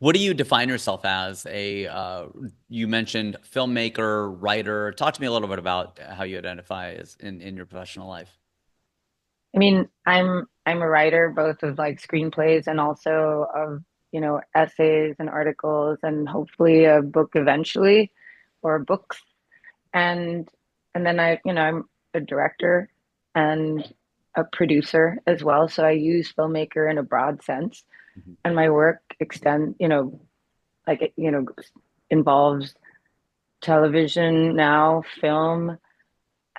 What do you define yourself as? You mentioned filmmaker, writer. Talk to me a little bit about how you identify as in your professional life. I mean, I'm a writer both of like screenplays and also of, essays and articles and hopefully a book eventually or books. And and then I'm a director and a producer as well. So I use filmmaker in a broad sense. Mhm. And my work like involves television now, film,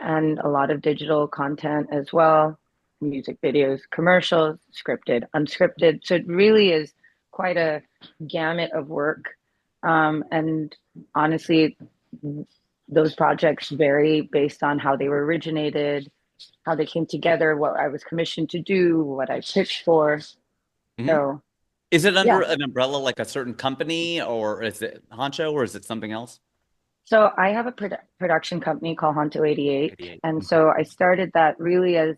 and a lot of digital content as well, music videos, commercials, scripted, unscripted. So it really is quite a gamut of work. And honestly, those projects vary based on how they were originated, how they came together, what I was commissioned to do, what I pitched for. Mhm. So, Is it under yeah. an umbrella like a certain company, or is it Honcho, or is it something else? So I have a production company called Honto 88. 88. And so I started that really as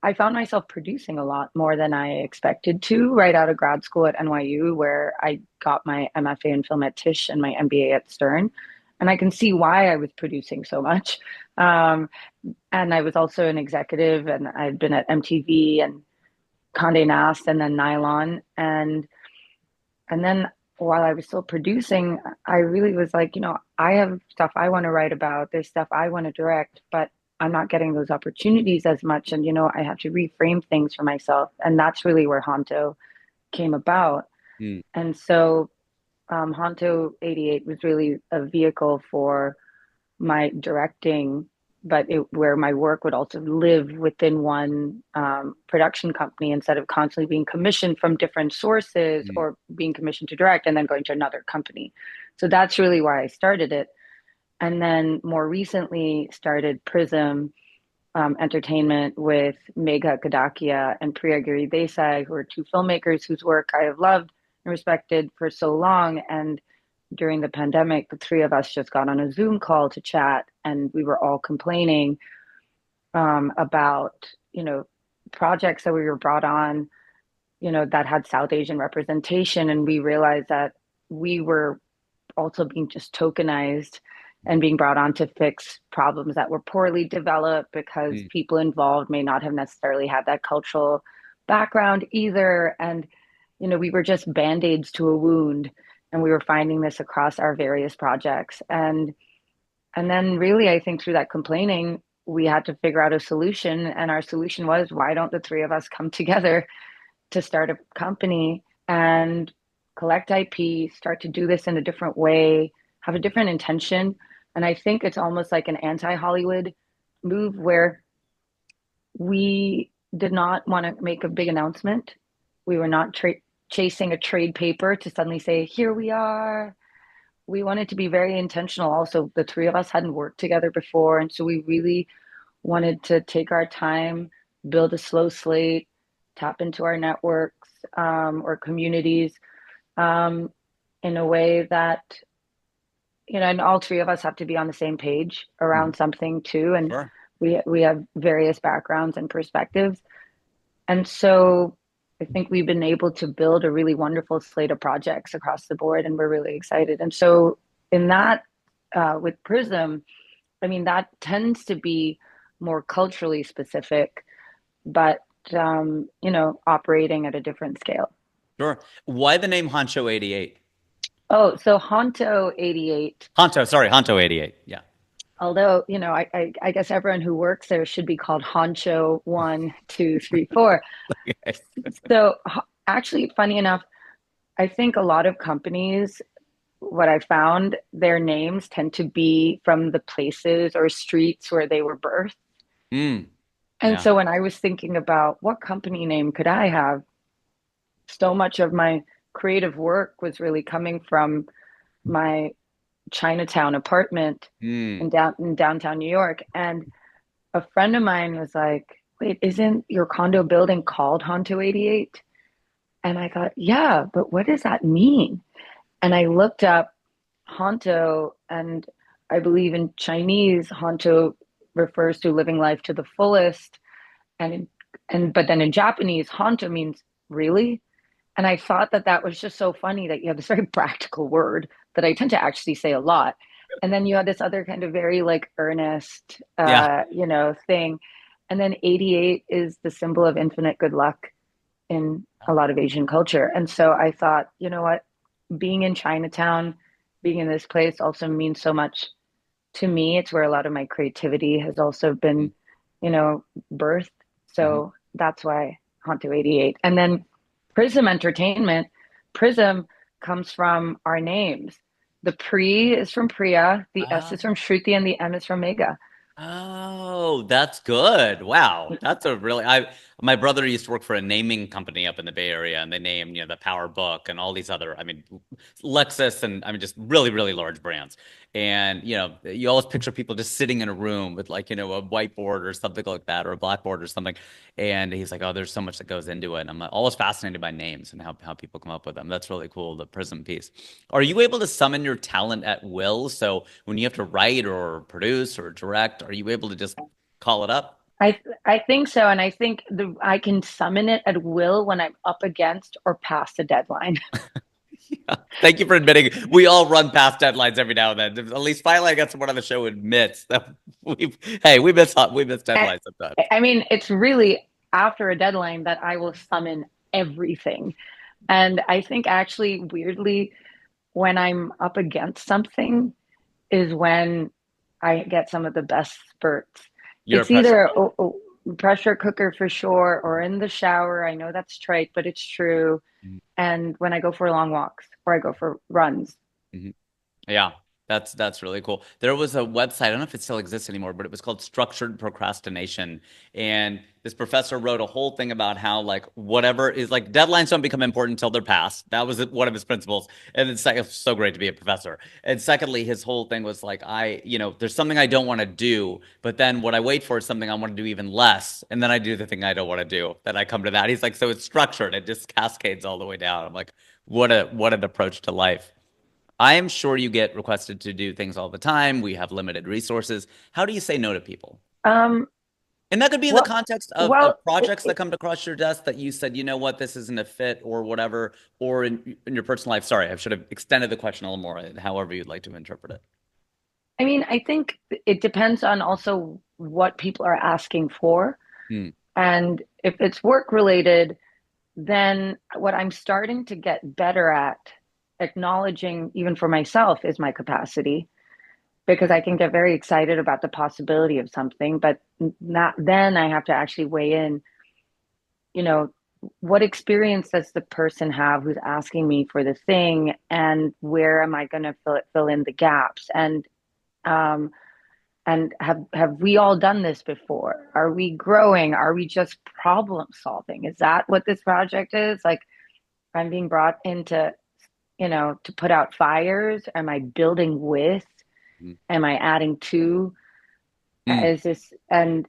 I found myself producing a lot more than I expected to right out of grad school at NYU, where I got my MFA in film at Tisch and my MBA at Stern. And I can see why I was producing so much. Um, and I was also an executive, and I'd been at MTV and Condé Nast and then Nylon. And then while I was still producing, I really was like, I have stuff I want to write about. There's stuff I want to direct, but I'm not getting those opportunities as much. And, I have to reframe things for myself. And that's really where Honto came about. Mm. And so Honto 88 was really a vehicle for my directing, but where my work would also live within one production company instead of constantly being commissioned from different sources Mm. or being commissioned to direct and then going to another company. So that's really why I started it. And then more recently started Prism Entertainment with Megha Kadakia and Priya Giri Desai, who are two filmmakers whose work I have loved and respected for so long. And during the pandemic, the three of us just got on a Zoom call to chat, and we were all complaining about, projects that we were brought on, that had South Asian representation. And we realized that we were also being just tokenized and being brought on to fix problems that were poorly developed because Mm. people involved may not have necessarily had that cultural background either. And, we were just band-aids to a wound. And we were finding this across our various projects. And then really, I think through that complaining, we had to figure out a solution. And our solution was, why don't the three of us come together to start a company and collect IP, start to do this in a different way, have a different intention. And I think it's almost like an anti-Hollywood move where we did not want to make a big announcement. We were not chasing a trade paper to suddenly say, here we are. We wanted to be very intentional. Also, the three of us hadn't worked together before. And so we really wanted to take our time, build a slow slate, tap into our networks or communities um, in a way that, and all three of us have to be on the same page Mhm. around something too. And Sure. we have various backgrounds and perspectives. And so I think we've been able to build a really wonderful slate of projects across the board, and we're really excited. And so in that, with Prism, I mean, that tends to be more culturally specific, but operating at a different scale. Sure. Why the name Honcho 88? Oh, so Honto 88, Honto, sorry, Honto 88. Yeah. although, I guess everyone who works there should be called Honcho 1, 2, 3, 4. Okay. So actually, funny enough, I think a lot of companies, what I found, their names tend to be from the places or streets where they were birthed. Mm. And Yeah. so when I was thinking about what company name could I have, so much of my creative work was really coming from my Chinatown apartment Mm. in downtown New York. And a friend of mine was like, "Wait, isn't your condo building called Honto 88?" And I thought, "Yeah, but what does that mean?" And I looked up Honto, and I believe in Chinese, Honto refers to living life to the fullest. And but then in Japanese, Honto means really. And I thought that that was just so funny that you have this very practical word that I tend to actually say a lot. And then you have this other kind of very like earnest, Yeah. thing. And then 88 is the symbol of infinite good luck in a lot of Asian culture. And so I thought, you know what, being in Chinatown, being in this place also means so much to me. It's where a lot of my creativity has also been, birthed. Mm-hmm. So that's why Honto 88. And then Prism Entertainment, Prism comes from our names. The Pri is from Priya, the S is from Shruti, and the M is from Mega. Oh, that's good. Wow. That's a really my brother used to work for a naming company up in the Bay Area and they named, the Power Book and all these other, Lexus and just really large brands. And, you always picture people just sitting in a room with like, a whiteboard or something like that or a blackboard or something. And he's like, oh, there's so much that goes into it. And I'm always fascinated by names and how people come up with them. That's really cool, the Prism piece. Are you able to summon your talent at will? So when you have to write or produce or direct, are you able to just call it up? I think so, and I think I can summon it at will when I'm up against or past a deadline. Yeah. Thank you for admitting we all run past deadlines every now and then. At least finally I got someone on the show who admits that we miss I, deadlines sometimes. I mean, it's really after a deadline that I will summon everything. And I think actually, weirdly, when I'm up against something is when I get some of the best spurts. You're a It's pressure either cooker. a pressure cooker for sure, or in the shower. I know that's trite, but it's true. And when I go for long walks or I go for runs. Mhm. Yeah, that's really cool. There was a website, I don't know if it still exists anymore, but it was called Structured Procrastination. And this professor wrote a whole thing about how like whatever is like deadlines don't become important until they're passed. That was one of his principles. And it's so great to be a professor. And secondly, his whole thing was like there's something I don't want to do, but then what I wait for is something I want to do even less, and then I do the thing I don't want to do. Then I come to that. He's like, so it's structured. It just cascades all the way down. I'm like, what an approach to life. I am sure you get requested to do things all the time. We have limited resources. How do you say no to people? Um, And that could be in the well, context of well, projects that come across your desk that you said, you know what, this isn't a fit or whatever, or in your personal life. Sorry, I should have extended the question a little more, however you'd like to interpret it. I mean, I think it depends on also what people are asking for. Hmm. And if it's work related, then what I'm starting to get better at acknowledging, even for myself, is my capacity because I can get very excited about the possibility of something, but not then I have to actually weigh in, you know, what experience does the person have who's asking me for the thing, and where am I going to fill in the gaps? Um, and have we all done this before? Are we growing? Are we just problem solving? Is that what this project is? Like I'm being brought into, to put out fires. Am I building with? Hmm. Am I adding to? Hmm. Is this, and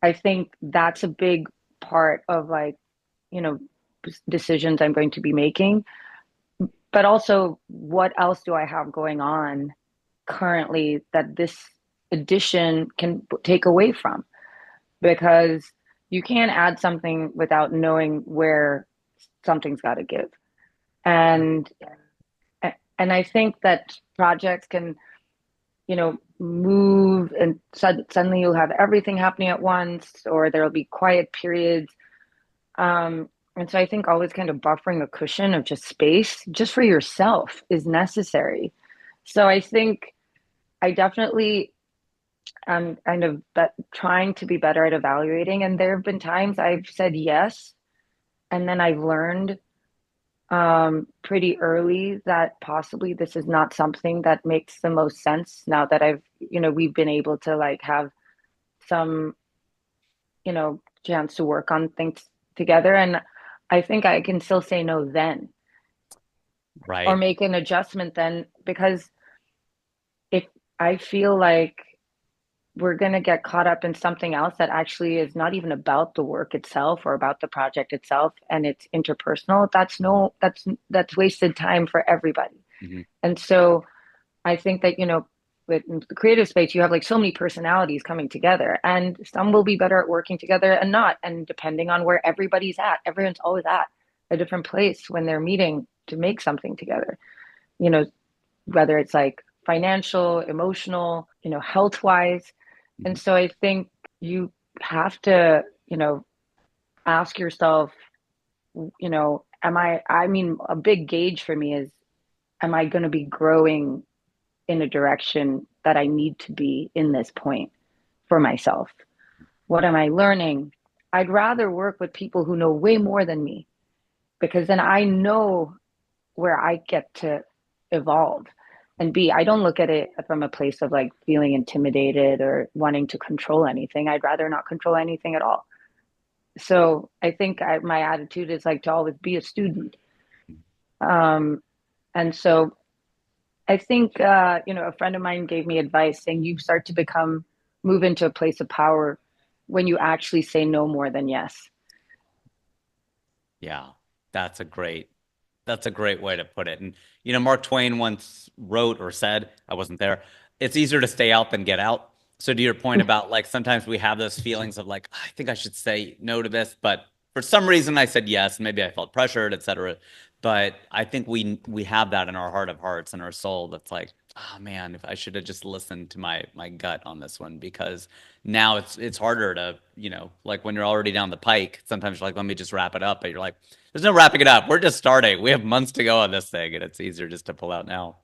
I think that's a big part of like, you know, decisions I'm going to be making. But also, what else do I have going on currently that this addition can take away from? Because you can't add something without knowing where something's got to give. And and I think that projects can, move and suddenly you'll have everything happening at once, or there'll be quiet periods. And so I think always kind of buffering a cushion of just space just for yourself is necessary. So I think I definitely am kind of trying to be better at evaluating. And there have been times I've said yes, and then I've learned pretty early that possibly this is not something that makes the most sense now that we've been able to like have some, chance to work on things together. And I think I can still say no then or Right. make an adjustment then, because if I feel like we're going to get caught up in something else that actually is not even about the work itself or about the project itself and it's interpersonal, that's no that's wasted time for everybody. Hmm. And so I think that, with the creative space, you have like so many personalities coming together, and some will be better at working together and not. And depending on where everybody's at, everyone's always at. a different place when they're meeting to make something together, you know, whether it's like financial, emotional, health wise. And Mhm. so I think you have to, ask yourself, I mean, a big gauge for me is, am I going to be growing in a direction that I need to be in this point for myself? What am I learning? I'd rather work with people who know way more than me because then I know where I get to evolve and be. I don't look at it from a place of like feeling intimidated or wanting to control anything. I'd rather not control anything at all. So I think my attitude is like to always be a student. Um, and so I think, a friend of mine gave me advice saying you start to move into a place of power when you actually say no more than yes. Yeah, that's a great that's a great way to put it. And Mark Twain once wrote or said, I wasn't there, it's easier to stay out than get out. So to your point about like sometimes we have those feelings of like, I think I should say no to this, but for some reason I said yes, maybe I felt pressured, etc. But I think we have that in our heart of hearts and our soul that's like, oh man, if I should have just listened to my gut on this one because now it's harder to, like when you're already down the pike, sometimes you're like, let me just wrap it up. But you're like, there's no wrapping it up. We're just starting. We have months to go on this thing, and it's easier just to pull out now.